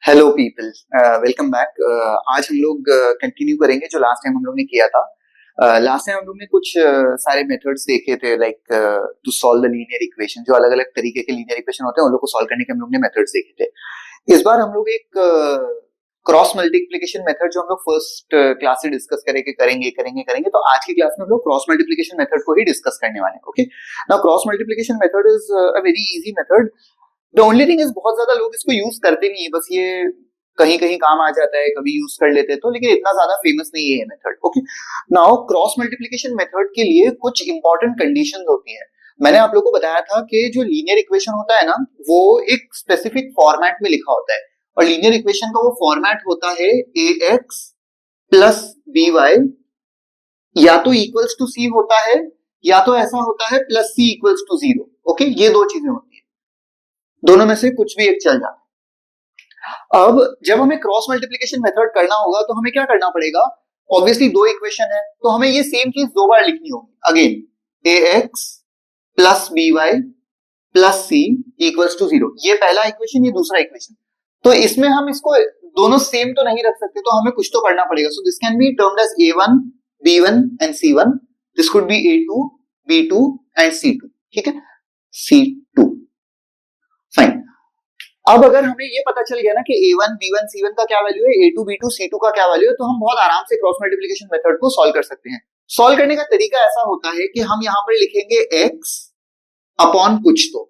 Hello people, welcome back. आज हम लोग कंटिन्यू करेंगे जो लास्ट टाइम हम लोग ने किया था। लास्ट टाइम हम लोग ने कुछ सारे मेथड्स देखे थे, like to solve the linear equation. जो अलग अलग तरीके के लीनियर इक्वेशन होते हैं उन लोग को सॉल्व करने के हम लोग ने मेथड्स देखे थे। इस बार हम लोग एक क्रॉस मल्टीप्लिकेशन मेथड जो हम लोग फर्स्ट क्लास से डिस्कस करेंगे। तो आज की क्लास में हम लोग क्रॉस मल्टीप्लिकेशन मेथड को ही डिस्कस करने वाले हैं। Okay, now cross multiplication method is a very easy method. The only thing is बहुत ज्यादा लोग इसको यूज करते नहीं है, बस ये कहीं कहीं काम आ जाता है, कभी यूज कर लेते हैं तो, लेकिन इतना ज्यादा फेमस नहीं है ये method. Okay, now cross multiplication method के लिए कुछ इंपॉर्टेंट कंडीशंस होती हैं। मैंने आप लोगों को बताया था कि जो लीनियर इक्वेशन होता है ना, वो एक स्पेसिफिक फॉर्मेट में लिखा होता है, और लीनियर इक्वेशन का वो फॉर्मेट होता है ए एक्स प्लस बी वाई, या तो इक्वल्स टू सी होता है, या तो ऐसा होता है plus C equals to zero. Okay, ये दो चीजें होती है, दोनों में से कुछ भी एक चल जाता है। अब जब हमें क्रॉस मल्टीप्लिकेशन मेथड करना होगा तो हमें क्या करना पड़ेगा? ऑब्वियसली दो इक्वेशन है तो हमें ये सेम चीज दो बार लिखनी होगी। Again A X plus B Y plus C equals to zero, ये पहला इक्वेशन, ये दूसरा इक्वेशन। तो इसमें हम इसको दोनों सेम तो नहीं रख सकते, तो हमें कुछ तो करना पड़ेगा। So this can be termed as a1 b1 and c1। This could be a2 b2 and c2। ठीक है, c2 फाइन। अब अगर हमें ये पता चल गया ना कि a1 b1 c1 का क्या वैल्यू है, a2 b2 c2 का क्या वैल्यू है, तो हम बहुत आराम से क्रॉस मल्टीप्लिकेशन मेथड को सॉल्व कर सकते हैं। सॉल्व करने का तरीका ऐसा होता है कि हम यहां पर लिखेंगे x अपॉन कुछ तो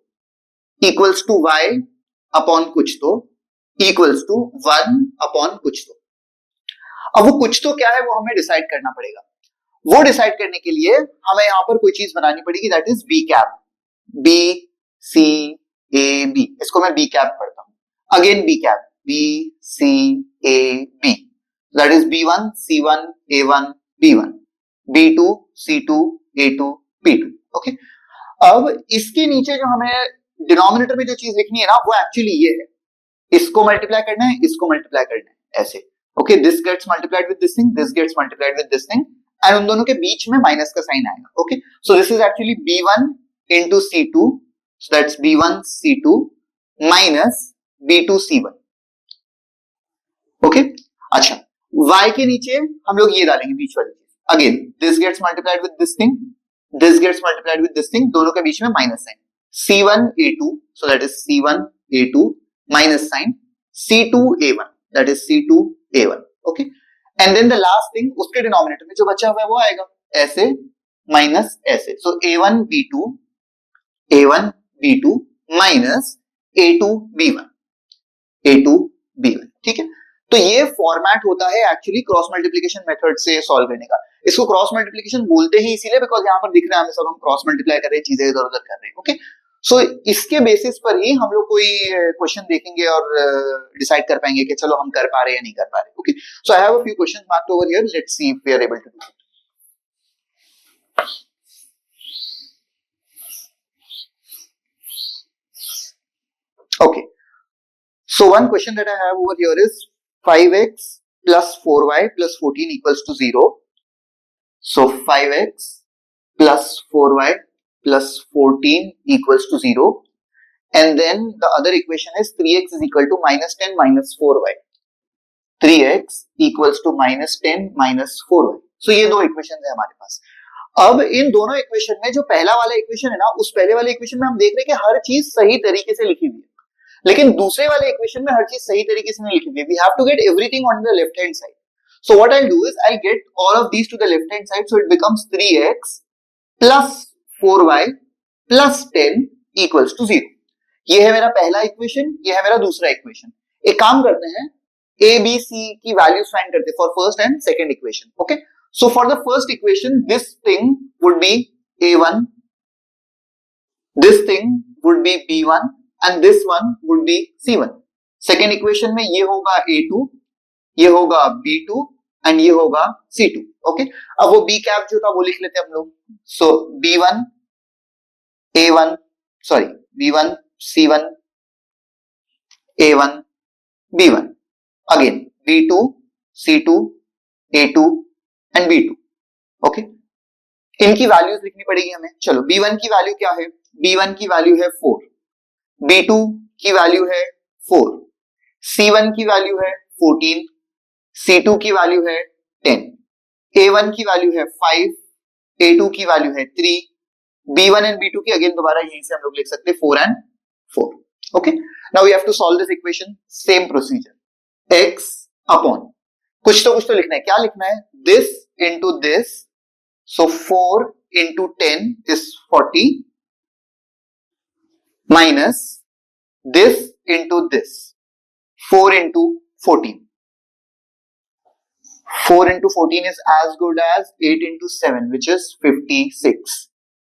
इक्वल्स टू y अपॉन कुछ तो इक्वल्स टू 1 अपॉन कुछ तो। अब वो कुछ तो क्या है वो हमें डिसाइड करना पड़ेगा। वो डिसाइड करने के लिए हमें यहां पर कोई चीज बनानी पड़ेगी, that is B cap, B C A B. इसको मैं बी कैप पढ़ता हूं। Again B cap, B C A B, that is b1 c1 a1 b1 b2 c2 a2 b2। Okay, अब इसके नीचे जो हमें डिनोमिनेटर में जो चीज लिखनी है ना, वो एक्चुअली ये है, इसको मल्टीप्लाई करना है, इसको मल्टीप्लाई करना है, ऐसे। Okay, this gets multiplied with this thing, this gets multiplied with this thing, and उन दोनों के बीच में माइनस का साइन आएगा। Okay, so this is actually b1 into c2, so that's b1 c2 minus b2 c1। Okay, अच्छा, y के नीचे हम लोग ये डालेंगे बीच वाली चीज। Again this gets multiplied with this thing, this gets multiplied with this thing, दोनों के बीच में minus sign, c1 a2, so that is c1 a2 minus sign c2 a1, that is c2 a1। Okay, and then the last thing, उसके denominator में जो बचा हुआ है वो आएगा ऐसे माइनस ऐसे। सो a1 b2 minus a2 b1 a2 b1। ठीक है, तो ये फॉर्मेट होता है एक्चुअली क्रॉस मल्टीप्लिकेशन मेथड से सॉल्व करने का। इसको क्रॉस मल्टीप्लिकेशन बोलते ही इसीलिए बिकॉज यहाँ पर दिख रहा है हमें सब हम क्रॉस मल्टीप्लाई कर रहे हैं, चीजें इधर उधर कर रहे हैं। ओके, सो इसके बेसिस पर ही हम लोग कोई क्वेश्चन देखेंगे और डिसाइड कर पाएंगे कि चलो हम कर पा रहे हैं या नहीं कर पा रहे। Okay, so I have a few questions marked over here, let's see if we are able to do it. Okay, so one question that I have over here is 5x plus 4y plus 14 equals to 0. So 5x plus 4y plus 14 equals to 0. And then the other equation is 3x is equal to minus 10 minus 4y. 3x equals to minus 10 minus 4y. So ये दो equation है हमारे पास। अब इन दोनों equation में जो पहला वाला इक्वेशन है ना, उस पहले वाले इक्वेशन में हम देख रहे हैं कि हर चीज सही तरीके से लिखी हुई है, लेकिन दूसरे वाले इक्वेशन में हर चीज सही तरीके से नहीं लिखी हुई है। We have to get everything on the left hand side. So what I do is I get all of these to the left hand side, so it becomes 3x plus 4y plus 10 equals to 0। ये है मेरा पहला equation, ये है मेरा दूसरा equation. एक काम करते हैं, a b c की वैल्यूज फाइंड करते हैं for first and second equation. Okay, so for the first equation this thing would be a1, this thing would be b1 and this one would be c1। Second equation में ये होगा a2, ये होगा b2 and ये होगा c2। Okay, अब वो b cap जो था वो लिख लेते हैं हम लोग। सो b1 a1 sorry b1 c1 a1 b1, again b2 c2 a2 and b2। Okay, इनकी वैल्यूज लिखनी पड़ेगी हमें। चलो, b1 की वैल्यू क्या है? b1 की वैल्यू है 4, b2 की वैल्यू है 4, C1 की वैल्यू है 14, C2 की वैल्यू है 10, A1 की वैल्यू है 5, A2 की वैल्यू है 3, B1 एंड B2 की अगेन दोबारा यहीं से हम लोग लिख सकते हैं 4 and 4. Okay, now we have to solve this equation. Same procedure, x upon कुछ तो लिखना है. क्या लिखना है? This into this, so 4 into 10 is 40 minus this into this, 4 into 14. 4 into 14 is as good as 8 into 7, which is 56,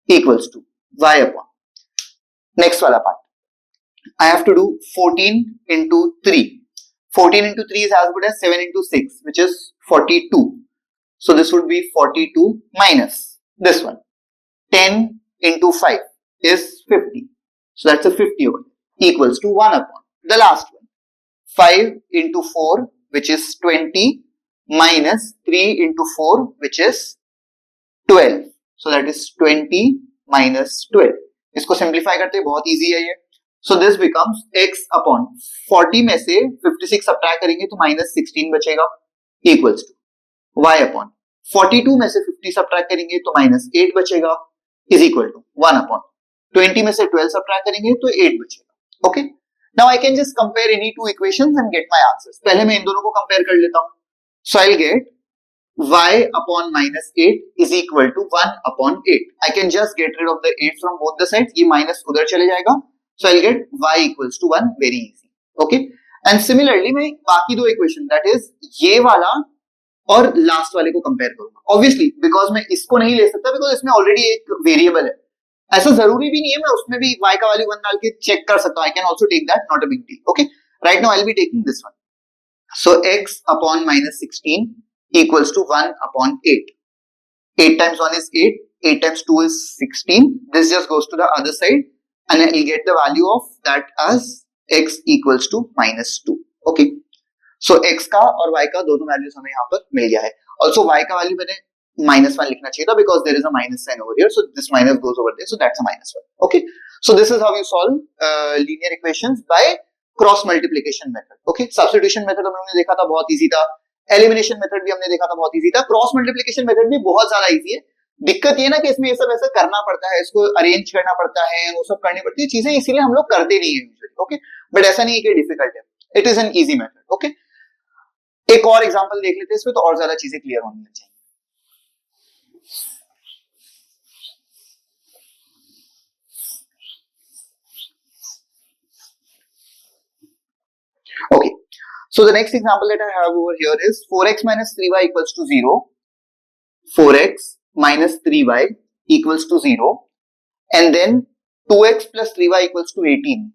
equals to y upon. Next wala part. I have to do 14 into 3. 14 into 3 is as good as 7 into 6, which is 42. So this would be 42 minus this one. 10 into 5 is 50. So that's a 50 over, equals to 1 upon the last one. 5 into 4, which is 20, minus 3 into 4, which is 12. So that is 20 minus 12. इसको simplify करते हैं, बहुत easy है ये. So this becomes x upon 40 में से 56 subtract करेंगे तो minus 16 बचेगा, equals to y upon 42 में से 50 सब्ट्रैक्ट करेंगे तो minus 8 बचेगा, is equal to 1 upon 20 में से 12 सब्ट्रैक्ट करेंगे तो 8 बचेगा. Okay, now I can just compare any two equations and get my answers. पहले मैं इन दोनों को कंपेयर कर लेता हूं. So I will get y upon minus 8 is equal to 1 upon 8. I can just get rid of the 8 from both the sides. ये minus उधर चले जाएगा. So I'll get y equals to 1, very easy. Okay, and similarly मैं बाकी दो equation, that is ये वाला और लास्ट वाले को कंपेयर करूंगा. ऑब्वियसली बिकॉज मैं इसको नहीं ले सकता, बिकॉज इसमें ऑलरेडी एक वेरिएबल है. ऐसा जरूरी भी नहीं है, मैं उसमें भी y का वैल्यू 1 डाल के चेक कर सकता हूं. I can also take that, not a big deal. Okay, right now I will be taking this one. So x upon minus 16 equals to 1 upon 8. 8 times 1 is 8, 8 times 2 is 16. This just goes to the other side and I will get the value of that as x equals to minus 2. Okay, so x का और y का दोनों values हमें यहाँ पर मिल गया है. Also y का वैल्यू मैंने -1 लिखना चाहिए था because there is a minus sign over here, so this minus goes over there, so that's a -1. Okay, so this is how you solve linear equations by cross multiplication method. Okay, substitution method हम लोगों ने देखा था, बहुत easy था. Elimination method भी हमने देखा था, बहुत इजी था. क्रॉस मल्टीप्लिकेशन मेथड भी बहुत ज्यादा इजी है. दिक्कत ये ना कि इसमें ये सब ऐसा करना पड़ता है, इसको अरेंज करना पड़ता है, वो सब करनी पड़ती है चीजें, इसीलिए हम लोग करते नहीं है यूजुअली. ओके, बट ऐसा नहीं है कि डिफिकल्ट है, it is an easy method. Okay, एक और एग्जांपल देख लेते हैं इसमें, तो और ज्यादा चीजें क्लियर होने लग जाएंगी. Okay, so the next example that I have over here is 4x minus 3y equals to 0. 4x minus 3y equals to 0. And then 2x plus 3y equals to 18.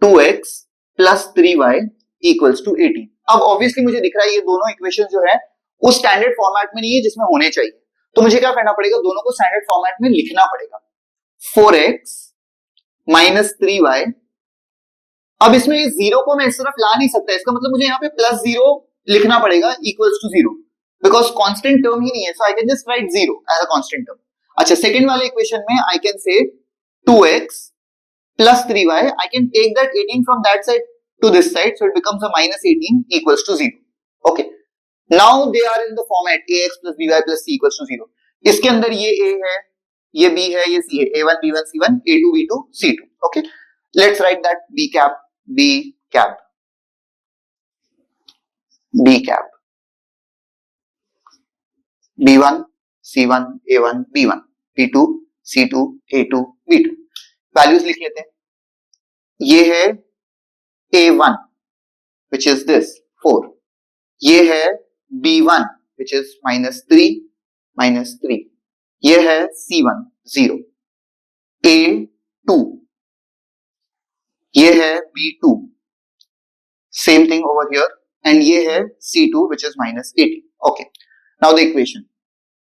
2x plus 3y equals to 18. अब obviously मुझे दिख रहा है ये दोनों equation जो है उस स्टैंडर्ड फॉर्मेट में नहीं है जिसमें होने चाहिए. तो मुझे क्या करना पड़ेगा, दोनों को स्टैंडर्ड फॉर्मेट में लिखना पड़ेगा. 4x minus 3y. अब इसमें इस जीरो को मैं इस तरफ ला नहीं सकता, इसका मतलब मुझे यहाँ पे प्लस 0 लिखना पड़ेगा equals to 0, because constant term ही नहीं है. So I can just write 0 as a constant term. अच्छा, सेकंड वाले इक्वेशन में I can say 2x plus 3y. I can take that 18 from that side to this side, so it becomes a minus 18 equals to 0. Okay, now they are in the format ax plus by plus c equals to 0. इसके अंदर ये a है, ये b है, ये c है, a1 b1 c1 a2 b2 c2. Okay, let's write that b cap b cap b cap b1 c1 a1 b1 b2 c2 a2 b2. Values लिख लेते हैं. ये है a1 which is this 4. ये है b1 which is minus 3. ये है c1 0. a2 ये है b2, same thing over here, and ये है c2 which is minus 18. Okay, now the equation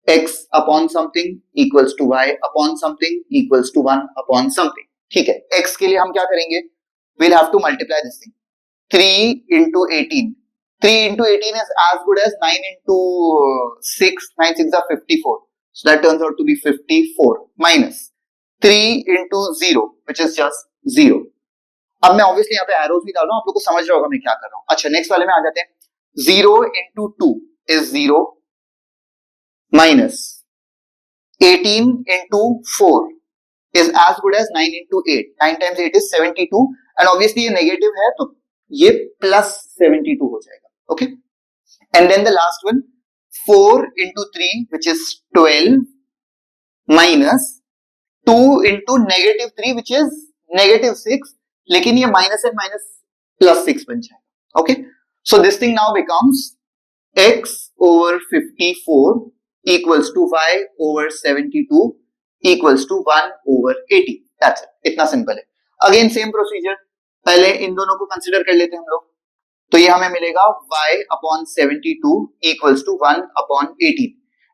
x upon something equals to y upon something equals to 1 upon something. ठीक है, x के लिए हम क्या करेंगे, we'll have to multiply this thing. 3 into 18. 3 into 18 is as good as 9 into 6. 9 6 are 54. So that turns out to be 54 minus 3 into 0, which is just 0. अब मैं obviously यहाँ पे एरोज भी डाल रहा हूँ, आप लोग को समझ रहा होगा मैं क्या कर रहा हूँ। अच्छा नेक्स्ट वाले में आ जाते हैं। 0 into 2 is 0 minus 18 into 4 is as good as 9 into 8. 9 times 8 is 72 and obviously ये नेगेटिव है तो ये प्लस 72 हो जाएगा. Okay and then the last one 4 into 3 which is 12 minus 2 into negative 3 which is negative 6, लेकिन ये माइनस एंड माइनस प्लस 6 बन जाएगा. Okay so this thing now becomes x over 54 equals to y over 72 equals to 1 over 80. That's it. इतना simple है. Again same procedure, पहले इन दोनों को consider कर लेते हैं हम लोग. तो ये हमें मिलेगा y upon 72 equals to 1 upon 18.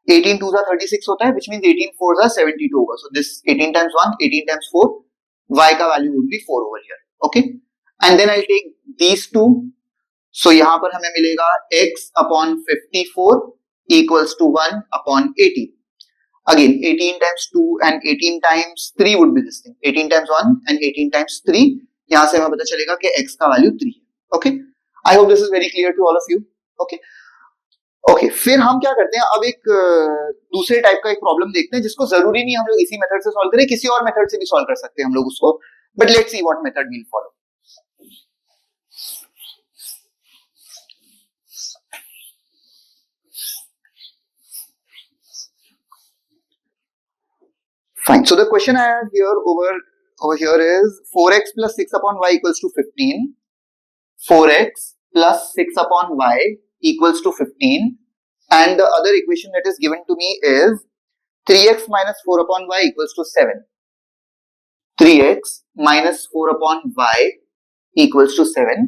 18 2 जा 36 होता है, which means 18 4 जा 72 होगा. So this 18 times 1, 18 times 4, y का value would be 4 over here. Okay, and then I'll take these two. So यहाँ पर हमें मिलेगा x upon 54 equals to 1 upon 18. Again 18 times 2 and 18 times 3 would be this thing. 18 times 1 and 18 times 3. यहाँ से हमें पता चलेगा कि x का वैल्यू 3 है. Okay, I hope this is very clear to all of you. Okay. Okay फिर हम क्या करते हैं, अब एक दूसरे टाइप का एक प्रॉब्लम देखते हैं जिसको जरूरी नहीं हम लोग इसी मेथड से सॉल्व करें, किसी और मेथड से भी सॉल्व कर सकते हैं हम लोग उसको, but let's see what method we'll follow. Fine. So the question I have here over here is 4x plus 6 upon y equals to 15. 4x plus 6 upon y equals to 15, and the other equation that is given to me is 3x minus 4 upon y equals to 7. 3x minus 4 upon y equals to 7.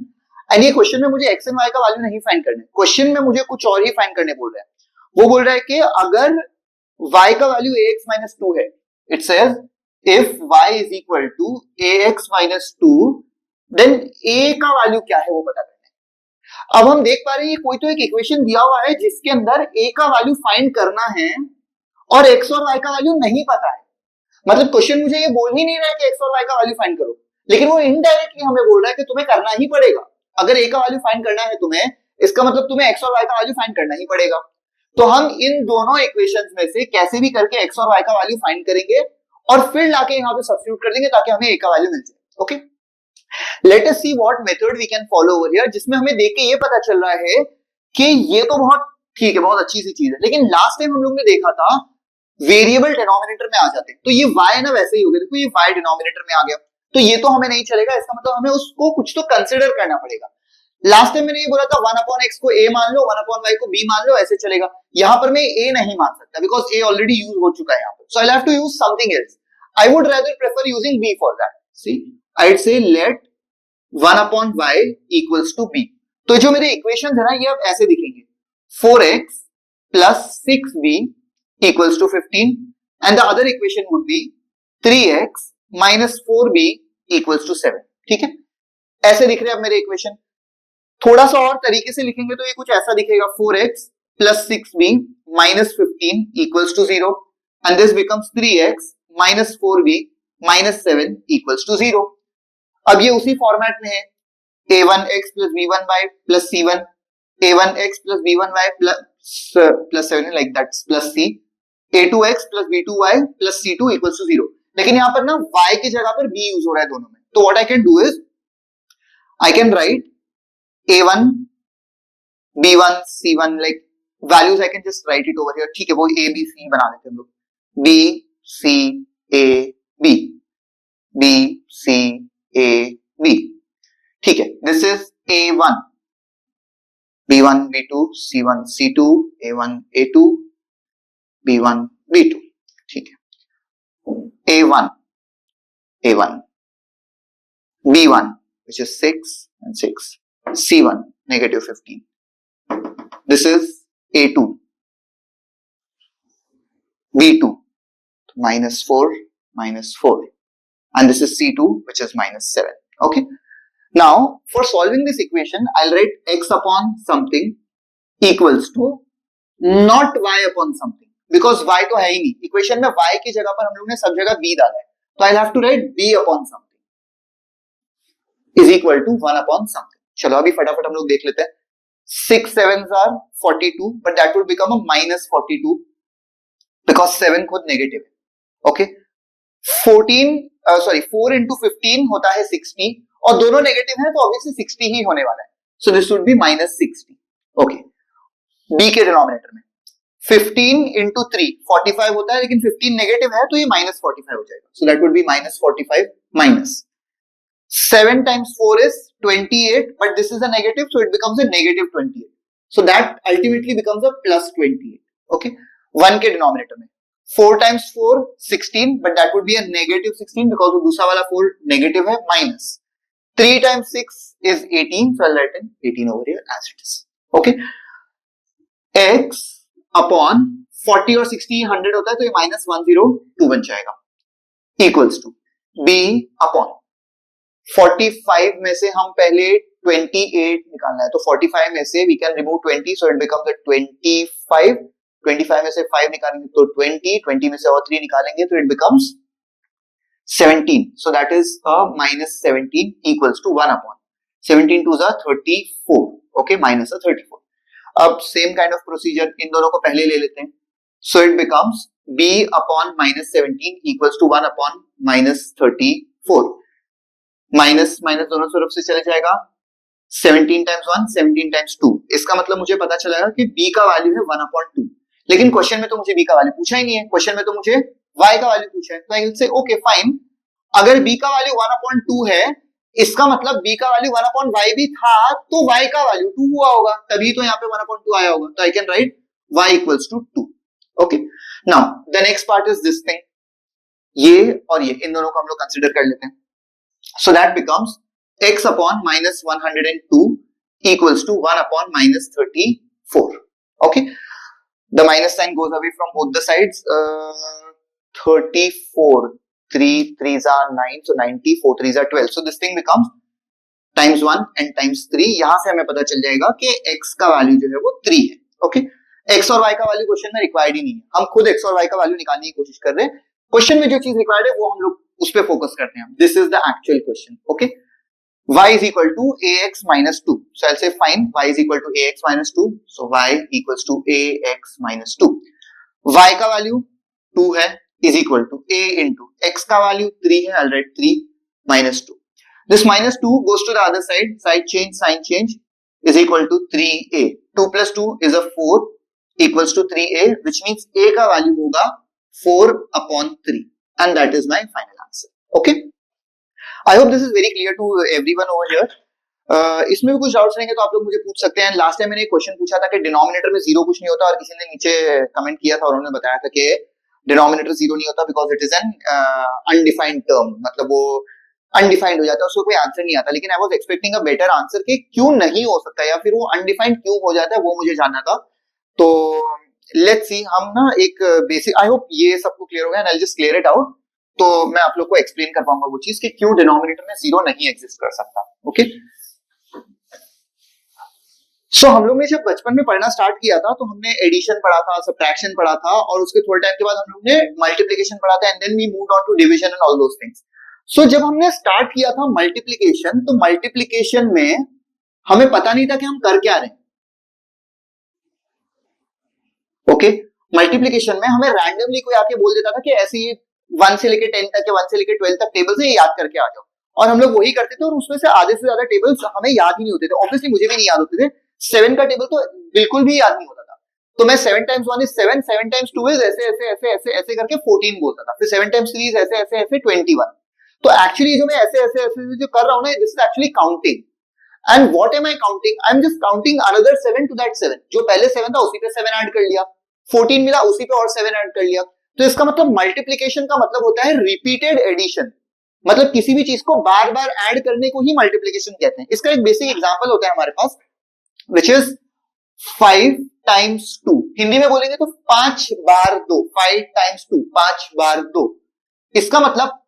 and ये question में मुझे x and y का value नहीं find करना है, question में मुझे कुछ और ही फाइंड करने बोल रहा है. वो बोल रहा है कि अगर y का वैल्यू ax minus 2 है, it says if y is equal to ax minus 2 then a का वैल्यू क्या है वो बता. अब हम देख पा रहे हैं कोई तो एक इक्वेशन दिया हुआ है जिसके अंदर a का वैल्यू फाइंड करना है और x और y का वैल्यू नहीं पता है. मतलब क्वेश्चन मुझे ये बोल ही नहीं रहा है कि x और y का वैल्यू फाइंड करो, लेकिन वो इनडायरेक्टली हमें बोल रहा है कि तुम्हें करना ही पड़ेगा. अगर a का वैल्यू फाइंड करना है तुम्हें, इसका मतलब तुम्हें x और y का वैल्यू फाइंड करना ही पड़ेगा. तो हम इन दोनों इक्वेशंस में से कैसे भी करके x और y का वैल्यू फाइंड करेंगे और फिर लाके यहाँ पे सब्स्टिट्यूट कर देंगे ताकि हमें a का वैल्यू मिल जाए. Okay, Let us see what method we can follow over here, जिसमें हमें देख के ये पता चल रहा है कि ये तो बहुत ठीक है, बहुत अच्छी सी चीज है, लेकिन लास्ट टाइम हम लोग ने देखा था वेरिएबल डिनोमिनेटर में आ जाते हैं. तो ये y ना वैसे ही हो गया, देखो ये y डिनोमिनेटर में आ गया, तो ये तो हमें नहीं चलेगा. इसका मतलब हमें उसको कुछ तो कंसिडर करना पड़ेगा. लास्ट टाइम मैंने ये बोला था 1 upon x को a मान लो, 1 upon y को b मान लो, ऐसे चलेगा. यहाँ पर मैं a नहीं मान सकता बिकॉज a ऑलरेडी यूज हो चुका है यहाँ पर. So I'll have to use something else. I would rather prefer using b for that. See, I'd say let 1 upon y equals to b. तो जो मेरे इक्वेशन है ना ये अब ऐसे दिखेंगे 4x plus 6b equals to 15 and the other equation would be 3x minus 4b equals to 7. ठीक है, ऐसे दिख रहे हैं अब मेरे इक्वेशन. थोड़ा सा और तरीके से लिखेंगे तो ये कुछ ऐसा दिखेगा 4x plus 6b minus 15 equals to 0 and this becomes 3x minus 4b minus 7 equals to 0. अब ये उसी फॉर्मेट में है a1x plus b1y plus c1, a1x plus b1y plus 7 like that plus c, a2x plus b2y plus c2 equals to 0. लेकिन यहाँ पर ना y की जगह पर b यूज हो रहा है दोनों में. तो what I can do is I can write a1 b1 c1 like values I can just write it over here. ठीक है, वो a b c बना देते हैं हम लोग, b c a b b c a b. ठीक है, this is a1 b1 b2 c1 c2 a1 a2 b1 b2. ठीक है, a1 a1 b1 which is 6 and 6 c1 negative 15. This is a2 b2 minus 4 minus 4 and this is c2 which is minus 7. Okay, now for solving this equation I'll write x upon something equals to not y upon something because y तो है ही नहीं equation में. y की जगह पर हम लोग ने सब जगह b डाला है, तो I'll have to write b upon something. Is equal to 1 upon something. चलो अभी फटाफट हम लोग देख लेते हैं। 6 7s are 42, but that would become a minus 42 because 7 खुद नेगेटिव है। ओके, 4 into 15 होता है 60 और दोनों नेगेटिव है तो ऑब्वियसली 60 ही होने वाला है। So this would be minus 60। Okay, B के डिनोमिनेटर में 15 into 3 45 होता है, लेकिन 15 नेगेटिव है तो ये माइनस 45 हो जाएगा। So that would be minus 45 minus 7 times 4 is 28, but this is a negative, so it becomes a negative 28. So that ultimately becomes a plus 28. Okay, 1 के डिनोमिनेटर में 4 times 4 16, but that would be a negative 16 because वो दूसरा वाला 4 negative है, minus 3 times 6 is 18, so I'll write in 18 over here as it is. Okay, x upon 40 और 60 100 होता है तो ये minus 102 बन जाएगा, equals to b upon 45 में से हम पहले 28 निकालना है, तो 45 में से we can remove 20, so it becomes a 25. 25 में से 5 निकालेंगे तो 20 में से और 3 निकालेंगे तो it becomes 17. So that is a minus 17 equals to 1 upon 17 2s are 34. Okay, minus a 34. अब same kind of procedure इन दोनों को पहले ले लेते हैं, so it becomes b upon minus 17 equals to 1 upon minus 34. Minus minus दोनों तरफ से चले जाएगा, 17 times 1 17 times 2। इसका मतलब मुझे पता चलेगा कि b का वैल्यू है 1/2, लेकिन क्वेश्चन में तो मुझे b का वैल्यू पूछा ही नहीं है, क्वेश्चन में तो मुझे y का वैल्यू पूछा है। तो I will say okay fine, अगर b का वैल्यू 1/2 है, इसका मतलब b का वैल्यू 1/y भी था, तो y का वैल्यू 2 हुआ होगा, तभी तो यहाँ पे 1/2 आया होगा। तो I can write y equals to 2। Okay, now the next part is this thing, ये और ये इन दोनों को हम लोग कंसीडर कर लेते हैं। So that becomes x upon minus 102 equals to 1 upon minus 34. Okay, the minus sign goes away from both the sides. 34, 3 3s are 9, so 90, 4 3s are 12. So this thing becomes times 1 and times 3. यहां से हमें पता चल जाएगा कि x का value जो है वो 3 है। Okay, x और y का वैल्यू क्वेश्चन में रिक्वायर्ड ही नहीं है, हम खुद x और y का वैल्यू निकालने की कोशिश कर रहे हैं। क्वेश्चन में जो चीज रिक्वायर्ड है वो हम लोग उस पे फोकस करते हैं। This is the actual question. Okay, y is equal to ax minus 2, so I'll say fine, y is equal to ax minus 2, so y equals to ax minus 2। y का value 2 है, is equal to a into x का value 3 है, I'll write 3 minus 2। this minus 2 goes to the other side, side change, sign change, is equal to 3a। 2 plus 2 is a 4 equals to 3a, which means a का value होगा 4 upon 3, and that is my final answer। okay, I hope this is very clear to everyone over here। इसमें भी कुछ doubts रहेंगे तो आप लोग मुझे पूछ सकते हैं। लास्ट टाइम मैंने एक क्वेश्चन पूछा था कि डिनोमिनेटर में जीरो कुछ नहीं होता, और किसी ने नीचे कमेंट किया था और उन्होंने बताया था कि डिनोमिनेटर जीरो नहीं होता because it is an undefined term, मतलब वो अनडिफाइंड हो जाता है, उसको कोई आंसर नहीं आता। लेकिन I was expecting a better answer कि क्यों नहीं हो सकता या फिर वो अनडिफाइंड क्यों हो जाता है, वो मुझे जानना था। तो लेट्स सी, हम ना एक बेसिक, आई होप ये सबको क्लियर हो गया, I will just clear it out, तो मैं आप लोग को एक्सप्लेन कर पाऊंगा वो चीज कि क्यों डिनोमिनेटर में जीरो नहीं एग्जिस्ट कर सकता। ओके, सो हम लोग ने जब बचपन में पढ़ना स्टार्ट किया था तो हमने एडिशन पढ़ा था, सब्ट्रैक्शन पढ़ा था, और उसके थोड़े टाइम के बाद हम लोग ने मल्टीप्लिकेशन पढ़ा था, and then we moved on to division and all those things. So जब हमने स्टार्ट किया था मल्टीप्लिकेशन, तो मल्टीप्लिकेशन में हमें पता नहीं था कि हम कर क्या रहे हैं। ओके, मल्टीप्लिकेशन में हमें रैंडमली कोई आके बोल देता था कि ऐसे ही 1 से लेके 10 तक या 1 से लेके 12 तक टेबल्स है, याद करके आ जाओ, और हम लोग वही करते थे, और उसमें से आधे से ज्यादा टेबल्स हमें याद ही नहीं होते थे। ऑब्वियसली मुझे भी नहीं याद होते थे। 7 का टेबल तो बिल्कुल भी याद नहीं होता था, तो मैं 7 times 1 is 7, 7 times 2 is ऐसे ऐसे ऐसे ऐसे ऐसे करके 14 बोलता था, फिर 7 times 3 is ऐसे ऐसे ऐसे 21। तो एक्चुअली जो मैं ऐसे ऐसे ऐसे जो कर रहा हूं ना, this is actually counting. And what am I counting? I am just counting another 7 to that 7। जो पहले 7 था उसी पे 7 ऐड कर लिया, 14 मिला उसी पे और 7 ऐड कर लिया। तो इसका मतलब मल्टीप्लिकेशन का मतलब होता है रिपीटेड एडिशन, मतलब किसी भी चीज को बार बार ऐड करने को ही मल्टीप्लिकेशन कहते हैं। इसका एक बेसिक एग्जांपल होता है हमारे पास, विच इज 5 times 2। हिंदी में बोलेंगे तो 5 बार 2, 5 times 2, 5 बार 2। इसका मतलब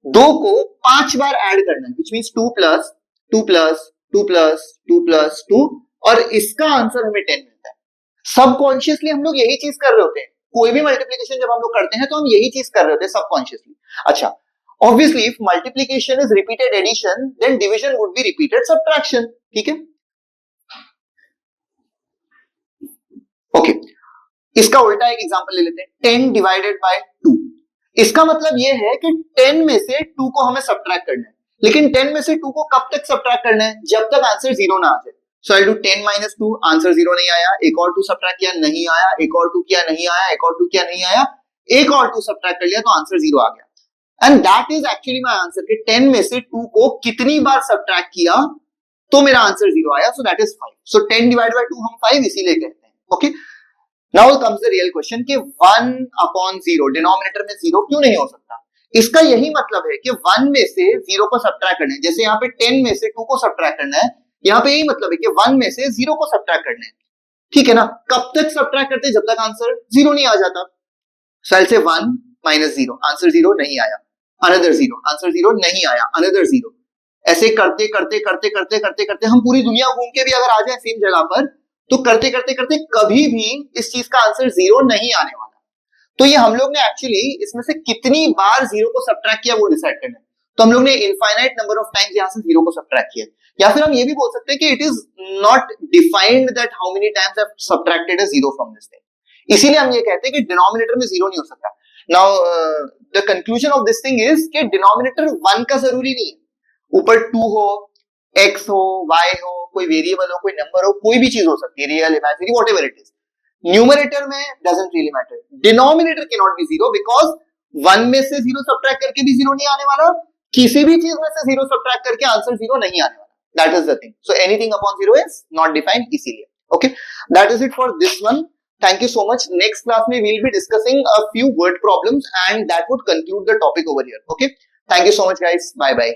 2 को 5 बार ऐड करना है, which means 2 plus 2 plus 2 plus 2 plus 2, और इसका आंसर हमें 10 मिलता है। सबकॉन्शियसली हम लोग यही चीज कर रहे होते हैं, कोई भी मल्टीप्लिकेशन जब हम लोग करते हैं तो हम यही चीज कर रहे होते हैं सबकॉन्शियसली। अच्छा, obviously if multiplication is repeated addition then division would be repeated subtraction. ठीक है, ओके. इसका उल्टा एक एग्जांपल ले लेते हैं, 10 डिवाइडेड बाय 2. इसका मतलब ये है कि 10 में से 2 को हमें सब्ट्रैक्ट करना है, लेकिन 10 में से 2 को कब तक सब्ट्रैक्ट करना है, जब तक आंसर 0 ना आ जाए. सो आई डू 10 minus 2, आंसर 0 नहीं आया, एक और 2 सब्ट्रैक्ट किया नहीं आया, एक और 2 किया नहीं आया, एक और 2 किया नहीं आया, एक और 2 सब्ट्रैक्ट कर लिया तो आंसर 0 आ गया. And that is actually my answer कि 10 में से 2 को कितनी बार सब्ट्रैक्ट किया तो मेरा आंसर 0 आया. So that is 5. So 10 divided by 2 हम 5 इसीलिए कहते हैं. Okay, now comes the real question कि 1/0 डिनोमिनेटर में 0 क्यों नहीं हो सकता. इसका यही मतलब है कि 1 में से 0 को सब्ट्रैक्ट करना है. जैसे यहाँ पे 10 में से 2 को सब्ट्रैक्ट करना है, यहाँ पे यही मतलब है कि 1 में से 0 को सब्ट्रैक्ट करना है. ठीक है ना, कब तक सब्ट्रैक्ट करते हैं, जब तक आंसर 0 नहीं आ जाता. सो आई से 1 minus 0, आंसर 0 नहीं आया, अनदर 0, आंसर 0 नहीं आया, अनदर 0. ऐसे करते करते करते करते करते करते हम पूरी दुनिया घूम के भी अगर आ जाए सेम जगह पर, तो करते करते करते कभी भी इस चीज का आंसर 0 नहीं आने वाला. तो ये हम लोग ने एक्चुअली इसमें से कितनी बार 0 को सब्ट्रैक्ट किया वो डिसाइड करना है. तो हम लोग ने इनफाइनाइट नंबर ऑफ टाइम्स यहां से 0 को सब्ट्रैक्ट किया. या फिर हम ये भी बोल सकते हैं कि it is not defined that how many times I have subtracted a 0 from this thing. इसीलिए हम ये कहते हैं कि डिनोमिनेटर में 0 नहीं हो सकता. Now the conclusion of this thing is कि डिनोमिनेटर 1 का जरूरी नहीं है. ऊपर 2 हो, x हो, y हो, कोई वेरिएबल हो, कोई नंबर हो, कोई भी चीज हो सकती है, real, imaginary, whatever it is. Numerator में doesn't really matter. Denominator can not be 0 because 1 में से 0 सब्ट्रैक्ट करके भी 0 नहीं आने वाला, किसी भी चीज में से 0 सब्ट्रैक्ट करके आंसर 0 नहीं आने वाला. That is the thing. So anything upon 0 is not defined, इसीलिए. Okay, that is it for this one. Thank you so much. Next class में we'll be discussing a few word problems and that would conclude the topic over here. Okay. Thank you so much guys. Bye bye.